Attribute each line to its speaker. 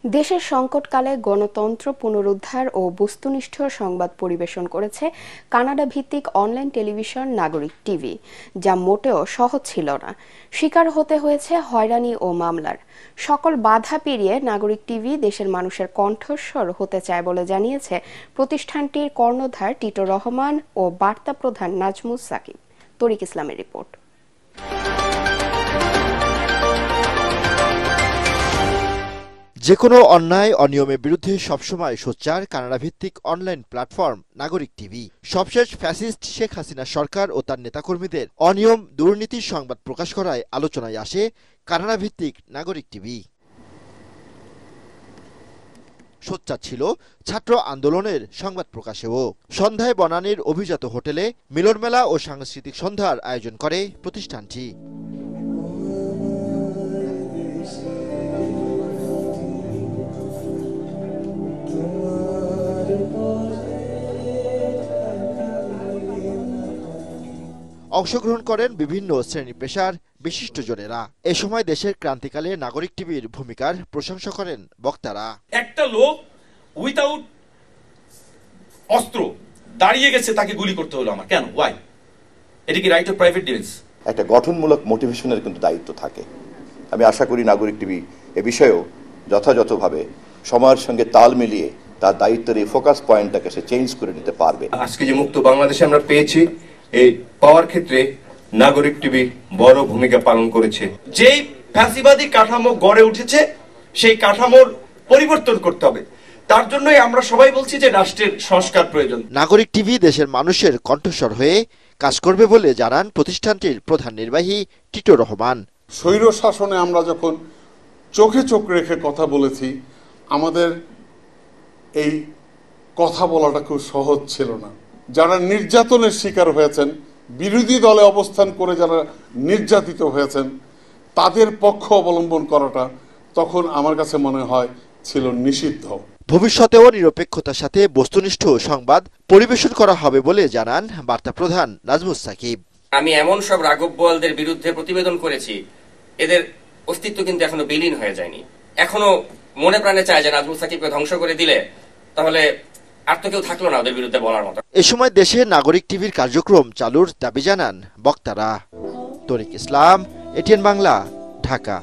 Speaker 1: দেশের সংকটকালে গণতন্ত্র পুনরুদ্ধার ও বস্তুনিষ্ঠ সংবাদ পরিবেশন করেছে কানাডা ভিত্তিক অনলাইন টেলিভিশন নাগরিক টিভি, যা মোটেও সহজ ছিল না। শিকার হতে হয়েছে হয়রানি ও মামলার। সকল বাধা পেরিয়ে নাগরিক টিভি দেশের মানুষের কণ্ঠস্বর হতে চায় বলে জানিয়েছে প্রতিষ্ঠানটির কর্ণধার টিটো রহমান ও বার্তা প্রধান নাজমুস সাকিব। তরিক ইসলামের রিপোর্ট।
Speaker 2: যেকোনো অন্যায় অনিয়মের বিরুদ্ধে সবসময় সোচ্চার কানাডা ভিত্তিক অনলাইন প্ল্যাটফর্ম নাগরিক টিভি। সবশেষ ফ্যাসিস্ট শেখ হাসিনা সরকার ও তার নেতাকর্মীদের অনিয়ম দুর্নীতির সংবাদ প্রকাশ করায় আলোচনায় আসে কানাডা ভিত্তিক নাগরিক টিভি। সোচ্চার ছিল ছাত্র আন্দোলনের সংবাদ প্রকাশেও। সন্ধ্যায় বনানীর অভিজাত হোটেলে মিলনমেলা ও সাংস্কৃতিক সন্ধ্যার আয়োজন করে প্রতিষ্ঠানটি। অংশগ্রহণ করেন বিভিন্ন শ্রেণী পেশার বিশিষ্টজনেরা। এ সময় দেশের ক্রান্তিকালে নাগরিক টিভির ভূমিকার প্রশংসা করেন বক্তারা।
Speaker 3: একটা লোক উইথাউট অস্ত্র দাঁড়িয়ে গেছে, তাকে গুলি করতে হলো আমার কেন? ওয়াই? এটা কি রাইট অফ প্রাইভেট ডিফেন্স?
Speaker 4: একটা গঠনমূলক মোটিভেশনের কিন্তু দায়িত্ব থাকে। আমি আশা করি নাগরিক টিভি এ বিষয়েও যথাযথভাবে সময়ের সঙ্গে তাল মিলিয়ে তার দায়িত্বের এই ফোকাস পয়েন্টটাকে সে চেঞ্জ করে নিতে পারবে।
Speaker 5: আজকে যে মুক্ত বাংলাদেশে আমরা পেয়েছি, এই পাওয়ার ক্ষেত্রে নাগরিক টিভি বড় ভূমিকা পালন করেছে।
Speaker 3: যেই ফ্যাসিবাদী কাঠামো গড়ে উঠেছে সেই কাঠামোর পরিবর্তন করতে হবে। তার জন্যই আমরা সবাই বলছি যে রাষ্ট্রের সংস্কার প্রয়োজন।
Speaker 2: নাগরিক টিভি দেশের মানুষের কণ্ঠস্বর হয়ে কাজ করবে বলে জানান প্রতিষ্ঠানটির প্রধান নির্বাহী টিটো রহমান।
Speaker 6: স্বৈর শাসনে আমরা যখন চোখে চোখ রেখে কথা বলেছি, আমাদের এই কথা বলাটা খুব সহজ ছিল না। যারা নির্যাতনের শিকার হয়েছেন, বিরোধী দলে অবস্থান করে যারা নির্যাতিত হয়েছেন, তাদের পক্ষ অবলম্বন করাটা তখন আমার কাছে মনে হয় ছিল নিষিদ্ধ।
Speaker 2: ভবিষ্যতেও নিরপেক্ষতার সাথে বস্তুনিষ্ঠ সংবাদ পরিবেশন করা হবে বলে জানান বার্তা প্রধান নাজমুস সাকিব।
Speaker 7: আমি এমন সব রাঘব বোয়ালদের বিরুদ্ধে প্রতিবেদন করেছি, এদের অস্তিত্ব কিন্তু এখনো বিলীন হয়ে যায়নি। এখনো মনে প্রাণে চায় যে নাজমুস সাকিবকে ধ্বংস করে দিলে তাহলে আর তো কেউ থাকলো না ওদের বিরুদ্ধে বলার মতো।
Speaker 2: এ সময় দেশে নাগরিক টিভির কার্যক্রম চালুর দাবি জানান বক্তারা। তরিক ইসলাম, এটিএন বাংলা, ঢাকা।